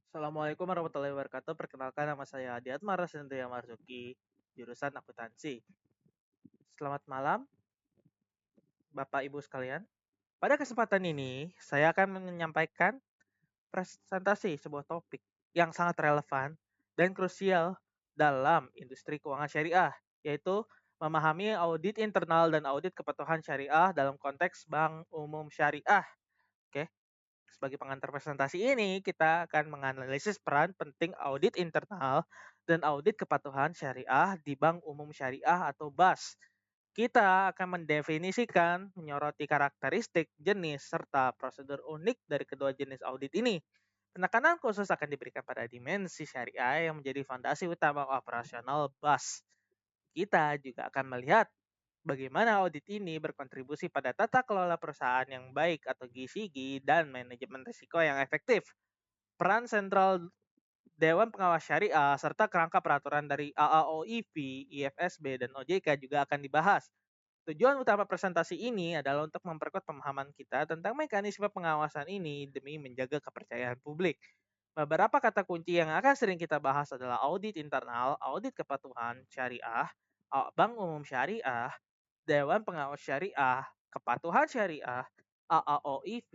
Assalamualaikum warahmatullahi wabarakatuh. Perkenalkan nama saya Adiatma Rasendriya Marzuki, jurusan akuntansi. Selamat malam, Bapak Ibu sekalian. Pada kesempatan ini, saya akan menyampaikan presentasi sebuah topik yang sangat relevan dan krusial dalam industri keuangan syariah, yaitu memahami audit internal dan audit kepatuhan syariah dalam konteks Bank Umum Syariah. Oke. Sebagai pengantar presentasi ini, kita akan menganalisis peran penting audit internal dan audit kepatuhan syariah di Bank Umum Syariah atau BAS. Kita akan mendefinisikan, menyoroti karakteristik, jenis, serta prosedur unik dari kedua jenis audit ini. Penekanan khusus akan diberikan pada dimensi syariah yang menjadi fondasi utama operasional BAS. Kita juga akan melihat bagaimana audit ini berkontribusi pada tata kelola perusahaan yang baik atau GCG dan manajemen risiko yang efektif. Peran sentral Dewan Pengawas Syariah serta kerangka peraturan dari AAOIV, IFSB, dan OJK juga akan dibahas. Tujuan utama presentasi ini adalah untuk memperkuat pemahaman kita tentang mekanisme pengawasan ini demi menjaga kepercayaan publik. Beberapa kata kunci yang akan sering kita bahas adalah audit internal, audit kepatuhan syariah, Bank Umum Syariah, Dewan Pengawas Syariah, Kepatuhan Syariah, AAOIV,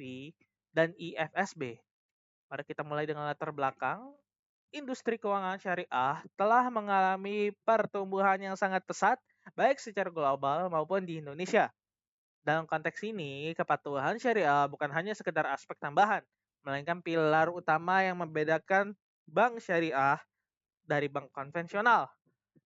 dan IFSB. Mari kita mulai dengan latar belakang. Industri keuangan syariah telah mengalami pertumbuhan yang sangat pesat, baik secara global maupun di Indonesia. Dalam konteks ini, kepatuhan syariah bukan hanya sekedar aspek tambahan, melainkan pilar utama yang membedakan bank syariah dari bank konvensional.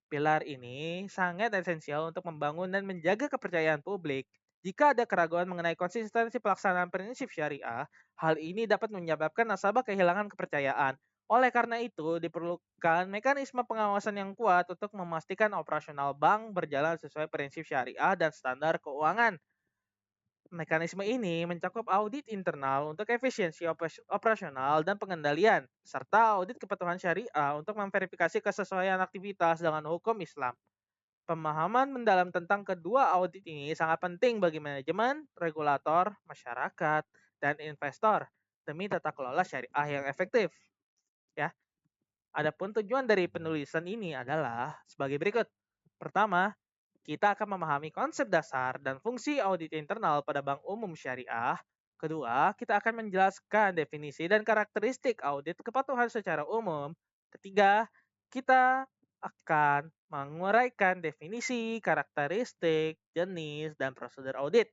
Pilar ini sangat esensial untuk membangun dan menjaga kepercayaan publik. Jika ada keraguan mengenai konsistensi pelaksanaan prinsip syariah, hal ini dapat menyebabkan nasabah kehilangan kepercayaan. Oleh karena itu, diperlukan mekanisme pengawasan yang kuat untuk memastikan operasional bank berjalan sesuai prinsip syariah dan standar keuangan. Mekanisme ini mencakup audit internal untuk efisiensi operasional dan pengendalian, serta audit kepatuhan syariah untuk memverifikasi kesesuaian aktivitas dengan hukum Islam. Pemahaman mendalam tentang kedua audit ini sangat penting bagi manajemen, regulator, masyarakat, dan investor demi tata kelola syariah yang efektif. Ya, adapun tujuan dari penulisan ini adalah sebagai berikut. Pertama, kita akan memahami konsep dasar dan fungsi audit internal pada bank umum syariah. Kedua, kita akan menjelaskan definisi dan karakteristik audit kepatuhan secara umum. Ketiga, kita akan menguraikan definisi, karakteristik, jenis, dan prosedur audit.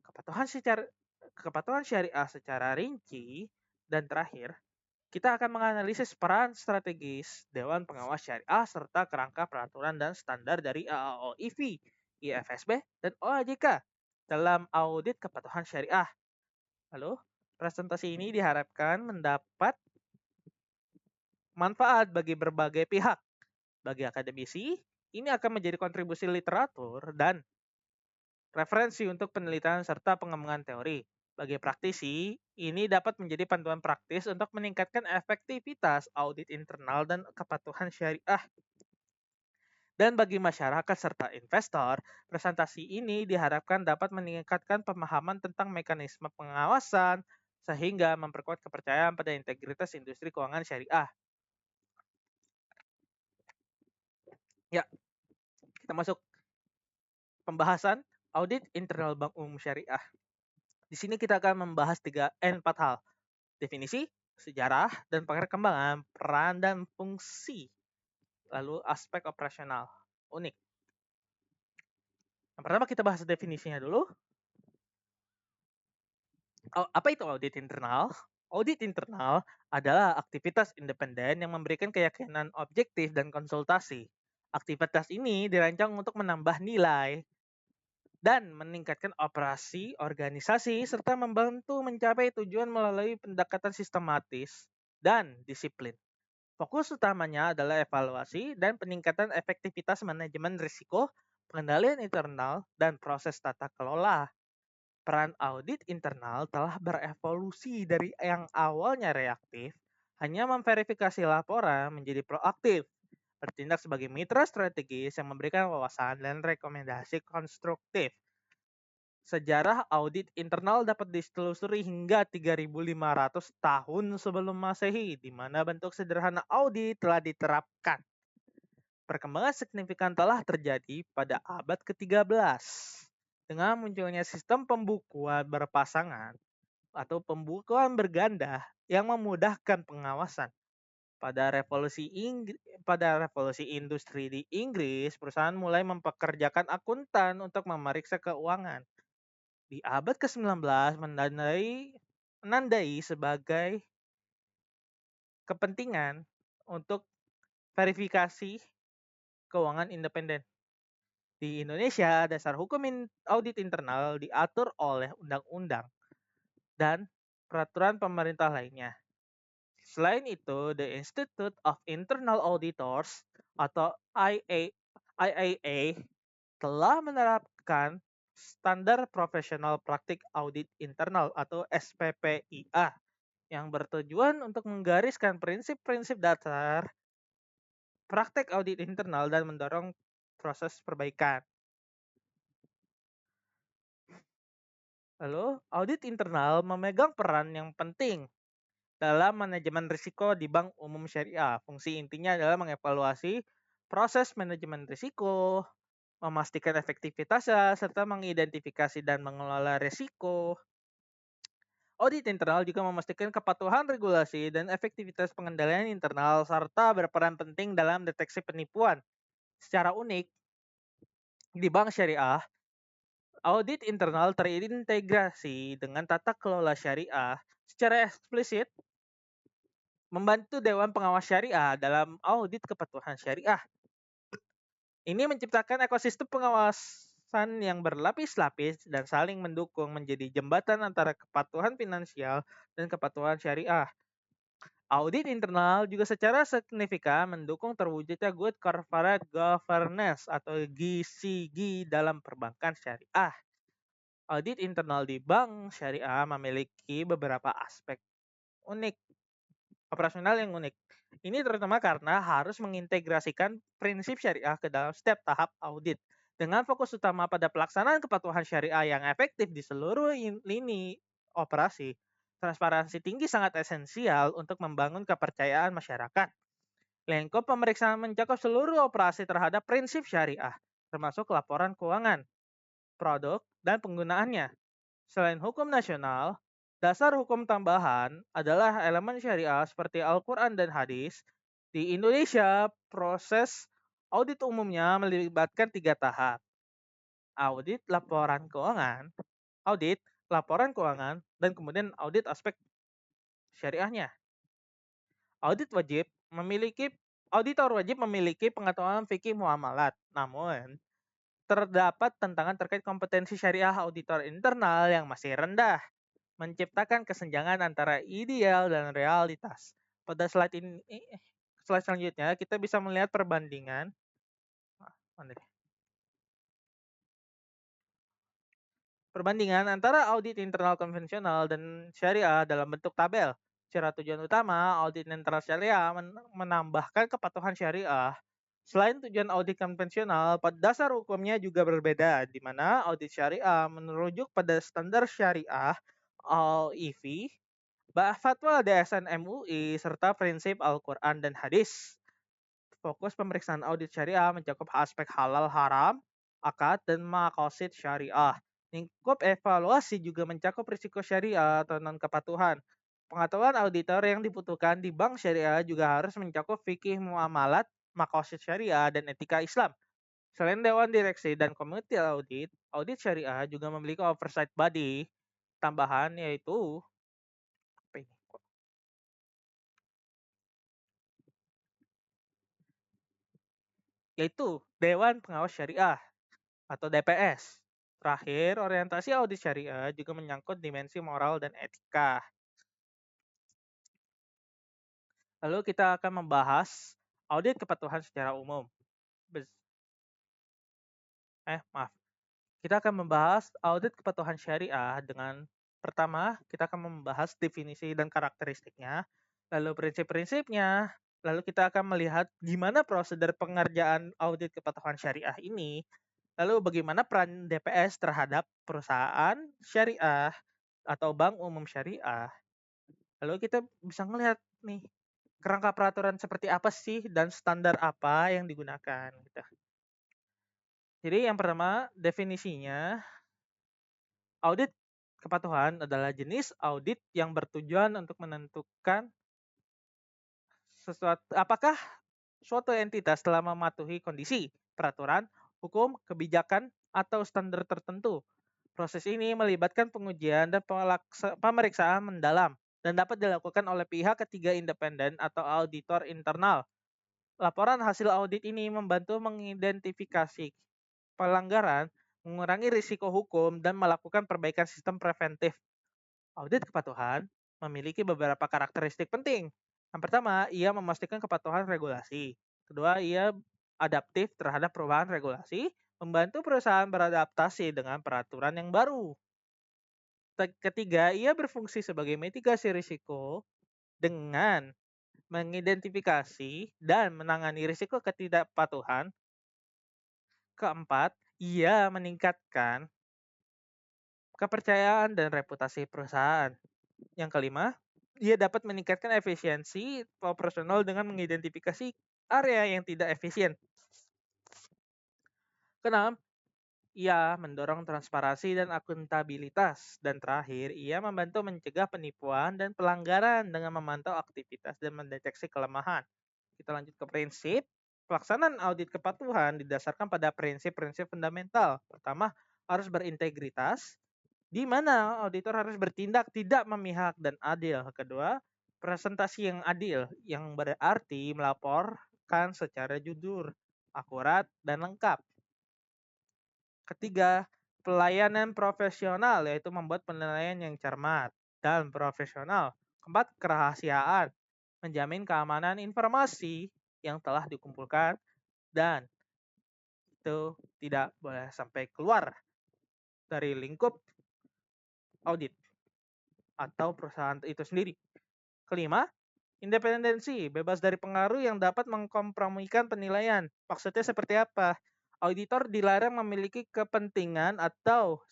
Kepatuhan secara kepatuhan syariah secara rinci. Dan terakhir, kita akan menganalisis peran strategis Dewan Pengawas Syariah serta kerangka peraturan dan standar dari AAOIV, IFSB, dan OJK dalam audit kepatuhan syariah. Lalu, presentasi ini diharapkan mendapat manfaat bagi berbagai pihak. Bagi akademisi, ini akan menjadi kontribusi literatur dan referensi untuk penelitian serta pengembangan teori. Bagi praktisi, ini dapat menjadi panduan praktis untuk meningkatkan efektivitas audit internal dan kepatuhan syariah. Dan bagi masyarakat serta investor, presentasi ini diharapkan dapat meningkatkan pemahaman tentang mekanisme pengawasan sehingga memperkuat kepercayaan pada integritas industri keuangan syariah. Ya, kita masuk pembahasan audit internal Bank Umum Syariah. Di sini kita akan membahas 4 hal. Definisi, sejarah, dan perkembangan, peran dan fungsi. Lalu aspek operasional. Unik. Yang pertama kita bahas definisinya dulu. Apa itu audit internal? Audit internal adalah aktivitas independen yang memberikan keyakinan objektif dan konsultasi. Aktivitas ini dirancang untuk menambah nilai dan meningkatkan operasi organisasi serta membantu mencapai tujuan melalui pendekatan sistematis dan disiplin. Fokus utamanya adalah evaluasi dan peningkatan efektivitas manajemen risiko, pengendalian internal, dan proses tata kelola. Peran audit internal telah berevolusi dari yang awalnya reaktif, hanya memverifikasi laporan menjadi proaktif, bertindak sebagai mitra strategis yang memberikan wawasan dan rekomendasi konstruktif. Sejarah audit internal dapat ditelusuri hingga 3.500 tahun sebelum Masehi, di mana bentuk sederhana audit telah diterapkan. Perkembangan signifikan telah terjadi pada abad ke-13 dengan munculnya sistem pembukuan berpasangan atau pembukuan berganda yang memudahkan pengawasan. Pada revolusi industri di Inggris, perusahaan mulai mempekerjakan akuntan untuk memeriksa keuangan. Di abad ke-19 menandai sebagai kepentingan untuk verifikasi keuangan independen. Di Indonesia, dasar hukum audit internal diatur oleh undang-undang dan peraturan pemerintah lainnya. Selain itu, The Institute of Internal Auditors atau IAA telah menerapkan Standar Profesional Praktik Audit Internal atau SPPIA yang bertujuan untuk menggariskan prinsip-prinsip dasar praktek audit internal dan mendorong proses perbaikan. Lalu, audit internal memegang peran yang penting dalam manajemen risiko di bank umum syariah. Fungsi intinya adalah mengevaluasi proses manajemen risiko, memastikan efektivitasnya, serta mengidentifikasi dan mengelola risiko. Audit internal juga memastikan kepatuhan regulasi dan efektivitas pengendalian internal, serta berperan penting dalam deteksi penipuan. Secara unik, di bank syariah, audit internal terintegrasi dengan tata kelola syariah secara eksplisit membantu Dewan Pengawas Syariah dalam audit kepatuhan syariah. Ini menciptakan ekosistem pengawasan yang berlapis-lapis dan saling mendukung menjadi jembatan antara kepatuhan finansial dan kepatuhan syariah. Audit internal juga secara signifikan mendukung terwujudnya Good Corporate Governance atau GCG dalam perbankan syariah. Audit internal di bank syariah memiliki beberapa aspek unik, operasional yang unik. Ini terutama karena harus mengintegrasikan prinsip syariah ke dalam setiap tahap audit dengan fokus utama pada pelaksanaan kepatuhan syariah yang efektif di seluruh lini operasi. Transparansi tinggi sangat esensial untuk membangun kepercayaan masyarakat. Lengkap pemeriksaan mencakup seluruh operasi terhadap prinsip syariah, termasuk laporan keuangan, produk, dan penggunaannya. Selain hukum nasional, dasar hukum tambahan adalah elemen syariah seperti Al-Quran dan hadis. Di Indonesia, proses audit umumnya melibatkan 3 tahap. Audit laporan keuangan, dan kemudian audit aspek syariahnya. Auditor wajib memiliki pengetahuan fikih muamalat. Namun, terdapat tantangan terkait kompetensi syariah auditor internal yang masih rendah, menciptakan kesenjangan antara ideal dan realitas. Pada slide selanjutnya kita bisa melihat perbandingan antara audit internal konvensional dan syariah dalam bentuk tabel. Secara tujuan utama, audit internal syariah menambahkan kepatuhan syariah. Selain tujuan audit konvensional, pada dasar hukumnya juga berbeda, di mana audit syariah merujuk pada standar syariah (AIV), fatwa DSN MUI, serta prinsip Al-Quran dan hadis. Fokus pemeriksaan audit syariah mencakup aspek halal haram, akad, dan maqasid syariah. Lingkup evaluasi juga mencakup risiko syariah atau non-kepatuhan. Pengetahuan auditor yang dibutuhkan di bank syariah juga harus mencakup fikih muamalat, maqasid syariah, dan etika Islam. Selain Dewan Direksi dan Komite Audit, audit syariah juga memiliki oversight body tambahan yaitu Dewan Pengawas Syariah atau DPS. Terakhir, orientasi audit syariah juga menyangkut dimensi moral dan etika. Lalu kita akan membahas audit kepatuhan secara umum. Kita akan membahas audit kepatuhan syariah dengan pertama, kita akan membahas definisi dan karakteristiknya, lalu prinsip-prinsipnya, lalu kita akan melihat gimana prosedur pengerjaan audit kepatuhan syariah ini, Lalu bagaimana peran DPS terhadap perusahaan syariah atau bank umum syariah? Lalu kita bisa ngelihat nih, kerangka peraturan seperti apa sih dan standar apa yang digunakan gitu. Jadi yang pertama, definisinya audit kepatuhan adalah jenis audit yang bertujuan untuk menentukan apakah suatu entitas telah mematuhi kondisi, peraturan, hukum, kebijakan, atau standar tertentu. Proses ini melibatkan pengujian dan pemeriksaan mendalam dan dapat dilakukan oleh pihak ketiga independen atau auditor internal. Laporan hasil audit ini membantu mengidentifikasi pelanggaran, mengurangi risiko hukum, dan melakukan perbaikan sistem preventif. Audit kepatuhan memiliki beberapa karakteristik penting. Yang pertama, ia memastikan kepatuhan regulasi. Kedua, ia adaptif terhadap perubahan regulasi, membantu perusahaan beradaptasi dengan peraturan yang baru. Ketiga, ia berfungsi sebagai mitigasi risiko dengan mengidentifikasi dan menangani risiko ketidakpatuhan. Keempat, ia meningkatkan kepercayaan dan reputasi perusahaan. Yang kelima, ia dapat meningkatkan efisiensi operasional dengan mengidentifikasi area yang tidak efisien. Keenam, ia mendorong transparansi dan akuntabilitas. Dan terakhir, ia membantu mencegah penipuan dan pelanggaran dengan memantau aktivitas dan mendeteksi kelemahan. Kita lanjut ke prinsip. Pelaksanaan audit kepatuhan didasarkan pada prinsip-prinsip fundamental. Pertama, harus berintegritas, di mana auditor harus bertindak tidak memihak dan adil. Kedua, presentasi yang adil, yang berarti melaporkan secara jujur, akurat, dan lengkap. Ketiga, pelayanan profesional, yaitu membuat penilaian yang cermat dan profesional. Keempat, kerahasiaan, menjamin keamanan informasi yang telah dikumpulkan dan itu tidak boleh sampai keluar dari lingkup audit atau perusahaan itu sendiri. Kelima, independensi, bebas dari pengaruh yang dapat mengkompromikan penilaian. Maksudnya seperti apa? Auditor dilarang memiliki kepentingan atau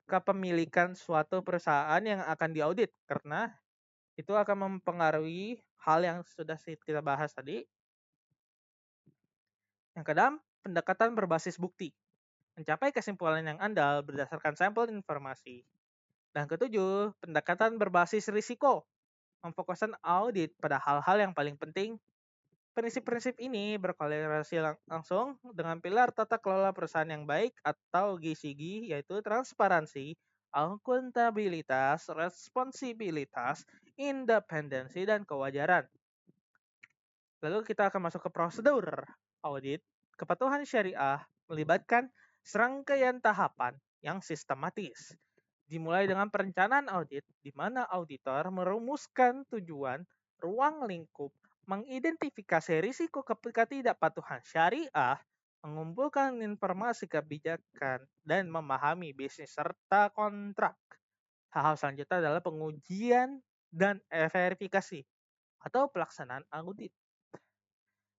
kepemilikan suatu perusahaan yang akan diaudit karena itu akan mempengaruhi hal yang sudah kita bahas tadi. Yang keenam, pendekatan berbasis bukti. Mencapai kesimpulan yang andal berdasarkan sampel informasi. Dan ketujuh, pendekatan berbasis risiko. Memfokuskan audit pada hal-hal yang paling penting. Prinsip-prinsip ini berkorelasi langsung dengan pilar tata kelola perusahaan yang baik atau GCG, yaitu transparansi, akuntabilitas, responsibilitas, independensi, dan kewajaran. Lalu kita akan masuk ke prosedur audit. Kepatuhan syariah melibatkan serangkaian tahapan yang sistematis. Dimulai dengan perencanaan audit, di mana auditor merumuskan tujuan, ruang lingkup, mengidentifikasi risiko ketidakpatuhan syariah, mengumpulkan informasi kebijakan, dan memahami bisnis serta kontrak. Hal-hal selanjutnya adalah pengujian dan verifikasi atau pelaksanaan audit.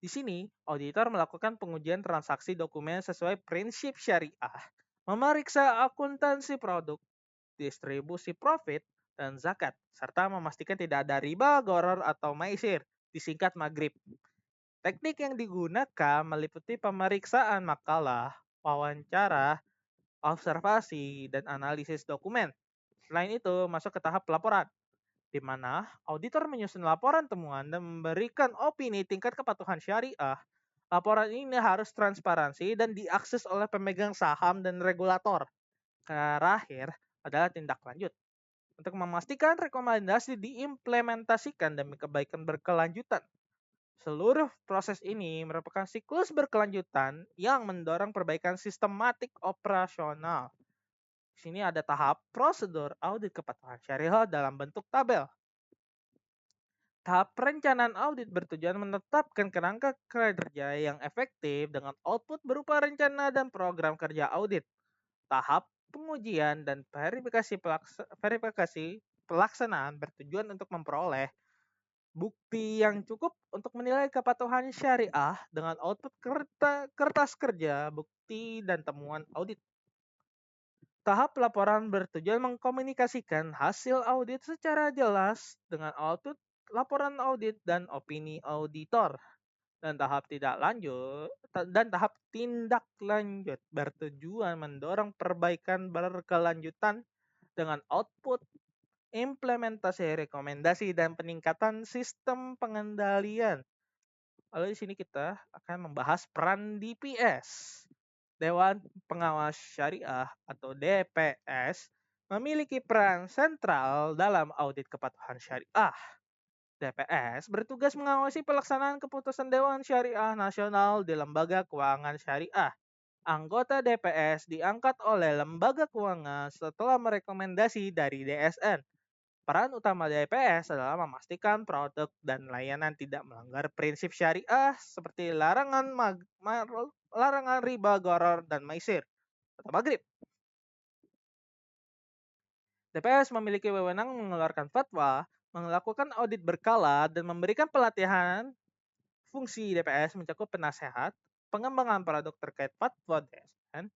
Di sini, auditor melakukan pengujian transaksi dokumen sesuai prinsip syariah, memeriksa akuntansi produk, distribusi profit, dan zakat, serta memastikan tidak ada riba, gharar, atau maisir, disingkat maghrib. Teknik yang digunakan meliputi pemeriksaan makalah, wawancara, observasi, dan analisis dokumen. Selain itu, masuk ke tahap pelaporan, di mana auditor menyusun laporan temuan dan memberikan opini tingkat kepatuhan syariah. Laporan ini harus transparansi dan diakses oleh pemegang saham dan regulator. Terakhir adalah tindak lanjut. Untuk memastikan rekomendasi diimplementasikan demi kebaikan berkelanjutan. Seluruh proses ini merupakan siklus berkelanjutan yang mendorong perbaikan sistematik operasional. Di sini ada tahap prosedur audit kepatuhan syariah dalam bentuk tabel. Tahap perencanaan audit bertujuan menetapkan kerangka kerja yang efektif dengan output berupa rencana dan program kerja audit. Tahap pengujian dan verifikasi pelaksanaan bertujuan untuk memperoleh bukti yang cukup untuk menilai kepatuhan syariah dengan output kertas kerja, bukti dan temuan audit. Tahap laporan bertujuan mengkomunikasikan hasil audit secara jelas dengan output laporan audit dan opini auditor. Dan tahap tindak lanjut bertujuan mendorong perbaikan berkelanjutan dengan output implementasi rekomendasi dan peningkatan sistem pengendalian. Lalu di sini kita akan membahas peran DPS. Dewan Pengawas Syariah atau DPS memiliki peran sentral dalam audit kepatuhan syariah. DPS bertugas mengawasi pelaksanaan keputusan Dewan Syariah Nasional di Lembaga Keuangan Syariah. Anggota DPS diangkat oleh lembaga keuangan setelah merekomendasi dari DSN. Peran utama DPS adalah memastikan produk dan layanan tidak melanggar prinsip syariah seperti larangan riba, goror, dan maisir atau magrib. DPS memiliki wewenang mengeluarkan fatwa, melakukan audit berkala, dan memberikan pelatihan. Fungsi DPS mencakup penasehat, pengembangan produk terkait fatwa DSN,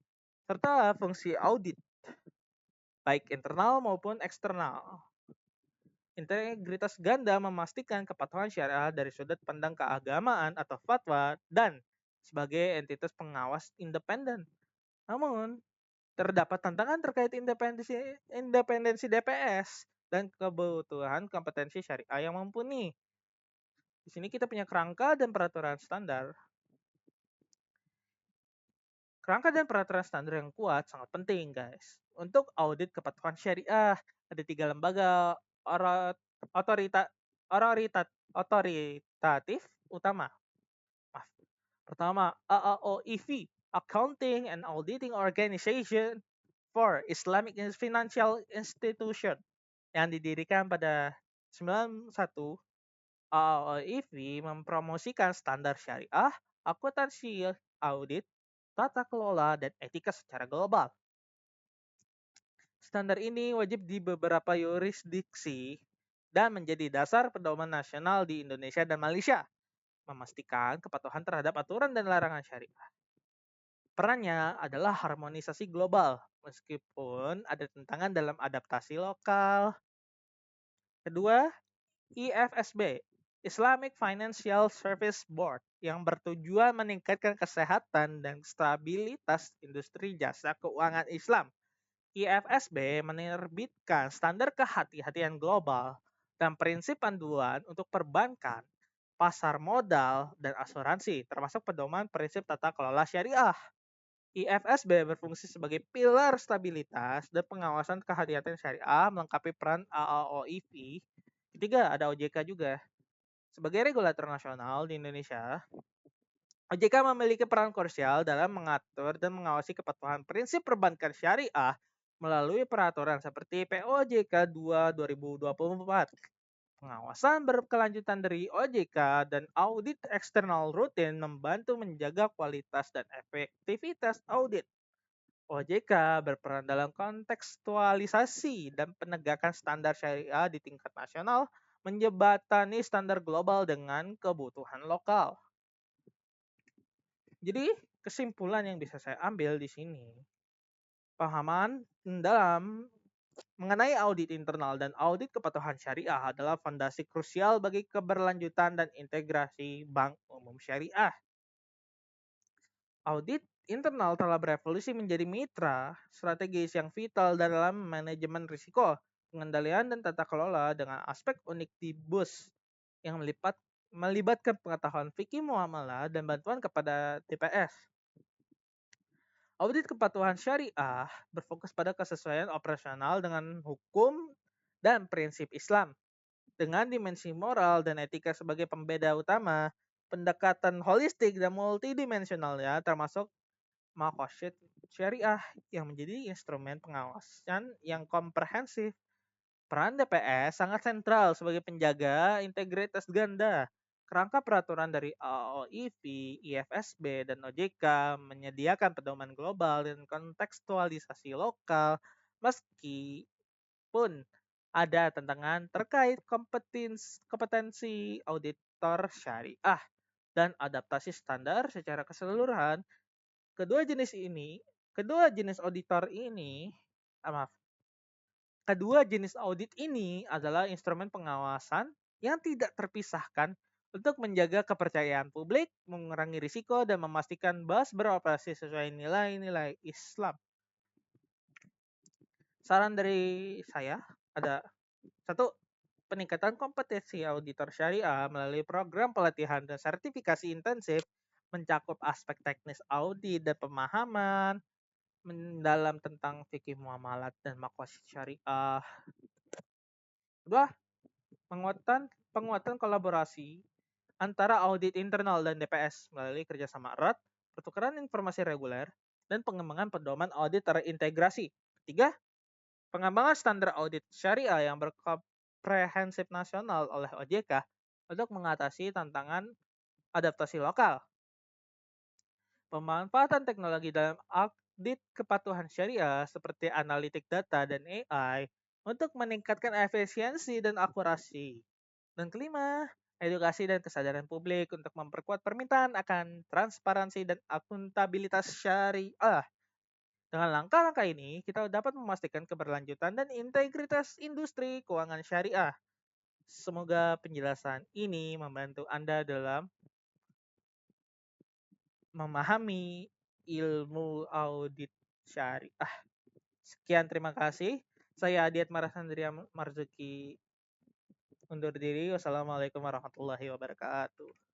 serta fungsi audit, baik internal maupun eksternal. Integritas ganda memastikan kepatuhan syariah dari sudut pandang keagamaan atau fatwa dan sebagai entitas pengawas independen. Namun, terdapat tantangan terkait independensi DPS dan kebutuhan kompetensi syariah yang mumpuni. Di sini kita punya kerangka dan peraturan standar. Kerangka dan peraturan standar yang kuat sangat penting, guys. Untuk audit kepatuhan syariah, ada 3 lembaga otoritatif utama. Pertama, AAOIV, Accounting and Auditing Organization for Islamic Financial Institution, yang didirikan pada 91. AAOIV mempromosikan standar syariah, akuntansi, audit, tata kelola, dan etika secara global. Standar ini wajib di beberapa yurisdiksi dan menjadi dasar pedoman nasional di Indonesia dan Malaysia, memastikan kepatuhan terhadap aturan dan larangan syariah. Perannya adalah harmonisasi global, meskipun ada tantangan dalam adaptasi lokal. Kedua, IFSB, Islamic Financial Service Board, yang bertujuan meningkatkan kesehatan dan stabilitas industri jasa keuangan Islam. IFSB menerbitkan standar kehati-hatian global dan prinsip panduan untuk perbankan, pasar modal, dan asuransi, termasuk pedoman prinsip tata kelola syariah. IFSB berfungsi sebagai pilar stabilitas dan pengawasan kehati-hatian syariah melengkapi peran AAOIV. Ketiga, ada OJK juga. Sebagai regulator nasional di Indonesia, OJK memiliki peran krusial dalam mengatur dan mengawasi kepatuhan prinsip perbankan syariah melalui peraturan seperti POJK 2 2024. Pengawasan berkelanjutan dari OJK dan audit eksternal rutin membantu menjaga kualitas dan efektivitas audit. OJK berperan dalam kontekstualisasi dan penegakan standar syariah di tingkat nasional, menjembatani standar global dengan kebutuhan lokal. Jadi, kesimpulan yang bisa saya ambil di sini, pahaman dalam mengenai audit internal dan audit kepatuhan syariah adalah fondasi krusial bagi keberlanjutan dan integrasi bank umum syariah. Audit internal telah berevolusi menjadi mitra strategis yang vital dalam manajemen risiko, pengendalian, dan tata kelola dengan aspek unik di BUS yang melibatkan pengetahuan fikih muamalah dan bantuan kepada TPS. Audit kepatuhan syariah berfokus pada kesesuaian operasional dengan hukum dan prinsip Islam. Dengan dimensi moral dan etika sebagai pembeda utama, pendekatan holistik dan multidimensionalnya termasuk Maqasid syariah yang menjadi instrumen pengawasan yang komprehensif. Peran DPS sangat sentral sebagai penjaga integritas ganda. Kerangka peraturan dari AOIV, IFSB, dan OJK menyediakan pedoman global dan kontekstualisasi lokal, meskipun ada tantangan terkait kompetensi auditor syariah dan adaptasi standar secara keseluruhan. Kedua jenis ini, kedua jenis auditor ini, maaf, kedua jenis audit ini adalah instrumen pengawasan yang tidak terpisahkan untuk menjaga kepercayaan publik, mengurangi risiko, dan memastikan BAS beroperasi sesuai nilai-nilai Islam. Saran dari saya ada satu, peningkatan kompetensi auditor syariah melalui program pelatihan dan sertifikasi intensif mencakup aspek teknis audit dan pemahaman mendalam tentang fikih muamalat dan maqasid syariah. Kedua, penguatan kolaborasi antara audit internal dan DPS melalui kerjasama erat, pertukaran informasi reguler, dan pengembangan pedoman audit terintegrasi. Ketiga, pengembangan standar audit syariah yang berkomprehensif nasional oleh OJK untuk mengatasi tantangan adaptasi lokal. Pemanfaatan teknologi dalam audit kepatuhan syariah seperti analitik data dan AI untuk meningkatkan efisiensi dan akurasi. Dan kelima, edukasi dan kesadaran publik untuk memperkuat permintaan akan transparansi dan akuntabilitas syariah. Dengan langkah-langkah ini, kita dapat memastikan keberlanjutan dan integritas industri keuangan syariah. Semoga penjelasan ini membantu Anda dalam memahami ilmu audit syariah. Sekian, terima kasih. Saya Adiat Marasandria Marzuki undur diri. Wassalamualaikum warahmatullahi wabarakatuh.